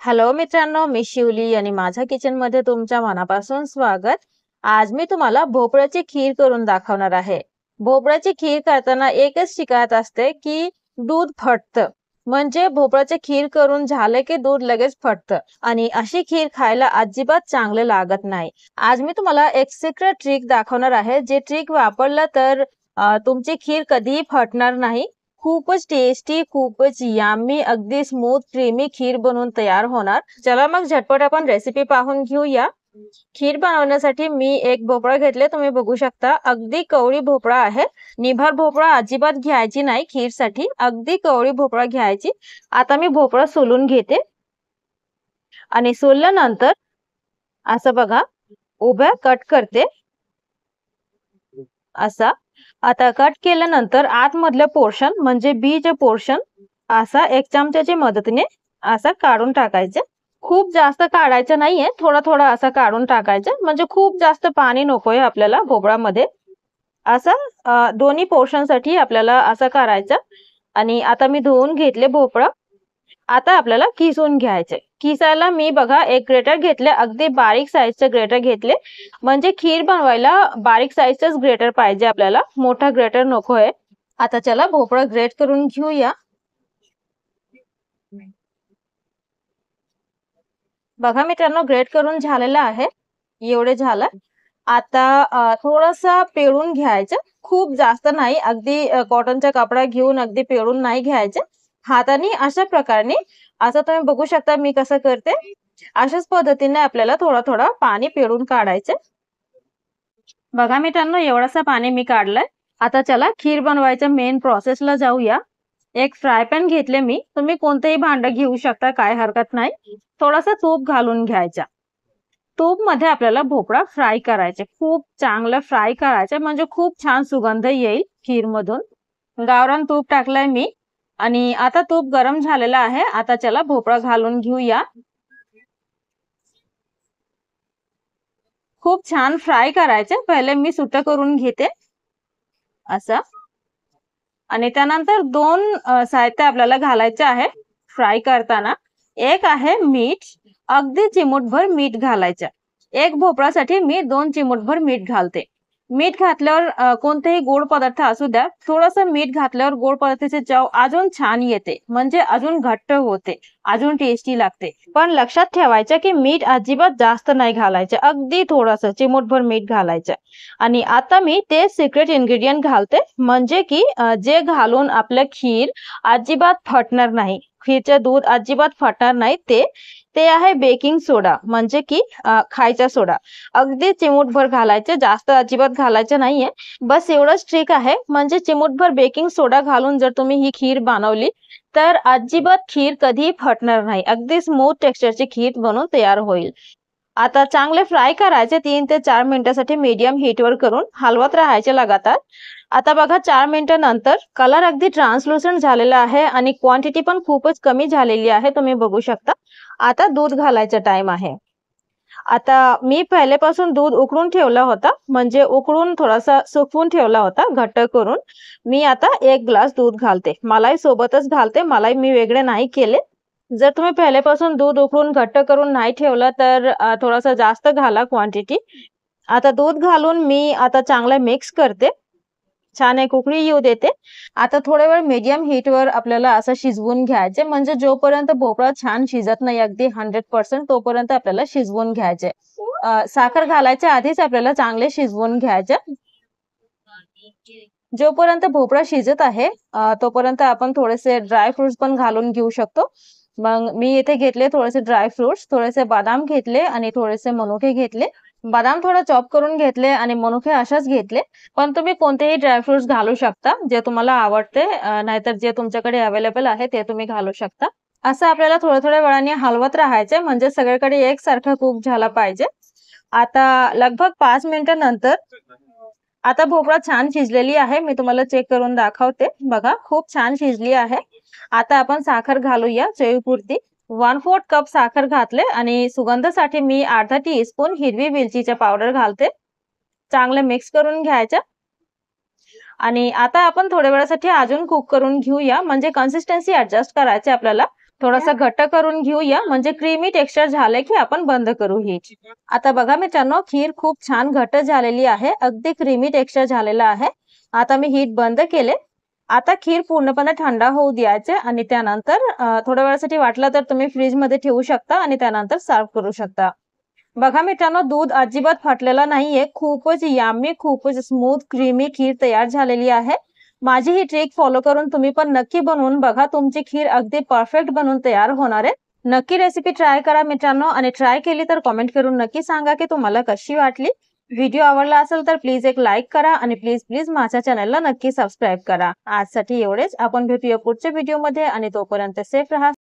Hello मित्रांनो, मी शिवली आणि माझ्या किचनमध्ये तुमच्या मनापासून स्वागत. आज मी तुम्हाला भोपळ्याची खीर करून दाखवणार आहे. भोपळ्याची खीर करताना एकच शिकायत असते की दूध फटतं. म्हणजे भोपळ्याची खीर करून झाले की दूध लगेच फटतं आणि अशी खीर खायला अजिबात चांगले लागत नाही. आज मी तुम्हाला एक सिक्रेट ट्रिक दाखवणार आहे. जे ट्रिक वापरलं तर तुमची खीर कधीही फटणार नाही. खूपच टेस्टी, खूपच यम्मी, अगदी स्मूथ क्रीमी खीर बनवून तयार होणार. चला मग झटपट आपण रेसिपी पाहून घेऊया. खीर बनवण्यासाठी मी एक भोपळा घेतले, तुम्ही बघू शकता. अगदी कवळी भोपळा आहे. निभार भोपळा अजिबात घ्यायची नाही खीरसाठी. अगदी कवळी भोपळा घ्यायची. आता मी भोपळा सोलून घेते आणि सोलल्यानंतर असं बघा उभ्या कट करते असा. आता कट केल्यानंतर आतमधलं पोर्शन म्हणजे बीच पोर्शन असा 1 चमच्याच्या मदतीने असा काढून टाकायचे. खूप जास्त काढायचं नाहीये, थोडा थोडा असा काढून टाकायचं. म्हणजे खूप जास्त पाणी नकोय आपल्याला भोपळ्यामध्ये. असा दोन्ही पोर्शन साठी आपल्याला असं करायचं. आणि आता मी धुवून घेतले भोपळा. आता आपल्याला किसून घ्यायचे. किसायला मी बघा एक ग्रेटर घेतले, अगदी बारीक साईजचे ग्रेटर घेतले. म्हणजे खीर बनवायला बारीक साईजचंच ग्रेटर पाहिजे आपल्याला, मोठा ग्रेटर नकोय. आता चला भोपळा ग्रेट करून घेऊया. बघा मित्रांनो, ग्रेट करून झालेलं आहे. एवढे झालं. आता थोडंसं पिळून घ्यायचं. खूप जास्त नाही, अगदी कॉटनचा कपडा घेऊन अगदी पिळून नाही घ्यायचं. हाताने अशा प्रकारे असं तुम्ही बघू शकता मी कसं करते. अशाच पद्धतीने आपल्याला थोडं थोडं पाणी पिळून काढायचं. बघा मित्रांनो, एवढंसं पाणी मी काढलंय. आता चला खीर बनवायच्या मेन प्रोसेसला जाऊया. एक फ्राय पॅन घेतले मी. तुम्ही कोणतेही भांडं घेऊ शकता, काय हरकत नाही. थोडासा तूप घालून घ्यायचा. तूप मध्ये आपल्याला भोपळा फ्राय करायचे. खूप चांगलं फ्राय करायचे, म्हणजे खूप छान सुगंध येईल खीर मधून. गावरान तूप टाकलंय मी आणि आता तूप गरम झालेलं आहे. आता चला भोपळा घालून घेऊया. खूप छान फ्राय करायचे. पहिले मी सुट्ट करून घेते असं. आणि त्यानंतर दोन साहित्य आपल्याला घालायचे आहे फ्राय करताना. एक आहे मीठ, अगदी चिमूटभर मीठ घालायचं. एक भोपळ्यासाठी मी 2 चिमूटभर मीठ घालते. मीठ घातल्यावर कोणतेही गोड पदार्थ असू द्या, थोडंसं मीठ घातल्यावर गोड पदार्थाची चव अजून छान येते. म्हणजे अजून घट्ट होते, अजून टेस्टी लागते. पण लक्षात ठेवायचं की मीठ अजिबात जास्त नाही घालायचं, अगदी थोडंसं चिमूटभर मीठ घालायचं. आणि आता मी ते सिक्रेट इन्ग्रेडियंट घालते, म्हणजे की जे घालून आपलं खीर अजिबात फटणार नाही, खीरचं दूध अजिबात फटणार नाही. ते आहे बेकिंग सोडा, म्हणजे की खायचा सोडा. अगदी चिमूटभर घालायचे, जास्त अजिबात घालायचं नाहीये. बस एवढंच ट्रिक आहे. म्हणजे चिमूटभर बेकिंग सोडा घालून जर तुम्ही ही खीर बनवली तर अजिबात खीर कधीही फटणार नाही. अगदी स्मूथ टेक्स्चरची खीर बनून तयार होईल. आता चांगले फ्राय करायचे 3 ते 4 मिनिटासाठी मीडियम हीटवर करून हलवत राहायचे लगातार. आता बघा 4 मिनिटानंतर कलर अगदी ट्रान्सलुसंट झालेला आहे आणि क्वांटिटी पण खूपच कमी झालेली आहे, तुम्ही बघू शकता. आता दूध घालायचा टाइम आहे. आता मी पहिल्यापासून दूध उकळून ठेवला होता, म्हणजे उकळून थोडासा सुकवून ठेवला होता घट्ट करून. मी आता 1 ग्लास दूध घालते. मलाई सोबतच घालते, मलाई मी वेगळे नाही केले. जर तुम्ही पहिल्यापासून दूध उकळून घट्ट करून नाही ठेवलं तर थोडासा जास्त घाला क्वांटिटी. आता दूध घालून मी आता चांगलं मिक्स करते. छान एक उकळी येऊ देते. आता थोडा वेळ मीडियम हीटवर आपल्याला असं शिजवून घ्यायचे. म्हणजे जोपर्यंत भोपळा छान शिजत नाही अगदी 100% तोपर्यंत आपल्याला शिजवून घ्यायचे. साखर घालायच्या आधीच आपल्याला चांगले शिजवून घ्यायचे. जोपर्यंत भोपळा शिजत आहे तोपर्यंत आपण थोडेसे ड्राय फ्रुट्स पण घालून घेऊ शकतो. मग मी इथे घेतले थोडेसे ड्राय फ्रुट्स, थोडेसे बदाम घेतले आणि थोडेसे मनुके घेतले. बदाम थोडा चॉप करून घेतले आणि मनुके अशाच घेतले. पण तुम्ही कोणतेही ड्राय फ्रुट्स घालू शकता, जे तुम्हाला आवडते. नाहीतर जे तुमच्याकडे अवेलेबल आहे ते तुम्ही घालू शकता. असं आपल्याला थोड्या-थोड्या वेळाने हलवत राहायचे, म्हणजे सगळीकडे एकसारखं कुक झाला पाहिजे. आता लगभग 5 मिनिटानंतर आता भोपळा छान शिजलेली आहे. मी तुम्हाला चेक करून दाखवते. बघा खूप छान शिजली आहे. आता आपण साखर घालूया चवीपुरती. 1/4 कप साखर घातले आणि सुगंधासाठी मी अर्धा टीस्पून हिरवी वेलचीचा पावडर घालते. चांगलं मिक्स करून घ्यायचं. आणि आता आपण थोड्या वेळासाठी अजून कुक करून घेऊया, म्हणजे कन्सिस्टन्सी ॲडजस्ट करायची आपल्याला. थोडासा घट्ट करून घेऊया, म्हणजे क्रीमी टेक्स्चर झाले की आपण बंद करू ही. आता बघा मित्रांनो, खीर खूप छान घट्ट झालेली आहे, अगदी क्रीमी टेक्स्चर झालेलं आहे. आता मी हीट बंद केले. आता खीर पूर्णपणे थंड होऊ द्यायचे आणि त्यानंतर थोड्या वेळासाठी वाटलं तर तुम्ही फ्रीजमध्ये ठेवू शकता आणि त्यानंतर सर्व करू शकता. बघा मित्रांनो, दूध अजिबात फाटलेलं नाहीये, खूपच यम्मी, खूपच स्मूथ क्रीमी खीर तयार झालेली आहे. माझी ही ट्रिक फॉलो करून तुम्ही पण नक्की बनवून बघा, तुमची खीर अगदी परफेक्ट बनून तयार होणार आहे. नक्की रेसिपी ट्राय करा मित्रांनो, आणि ट्राय केली तर कमेंट करून नक्की सांगा की तुम्हाला कशी वाटली. व्हिडिओ आवडला असेल तर प्लीज एक लाईक करा आणि प्लीज माझ्या चॅनलला नक्की सबस्क्राईब करा. आजसाठी एवढेच. आपण भेटूया पुढच्या व्हिडिओमध्ये आणि तोपर्यंत सेफ राहा.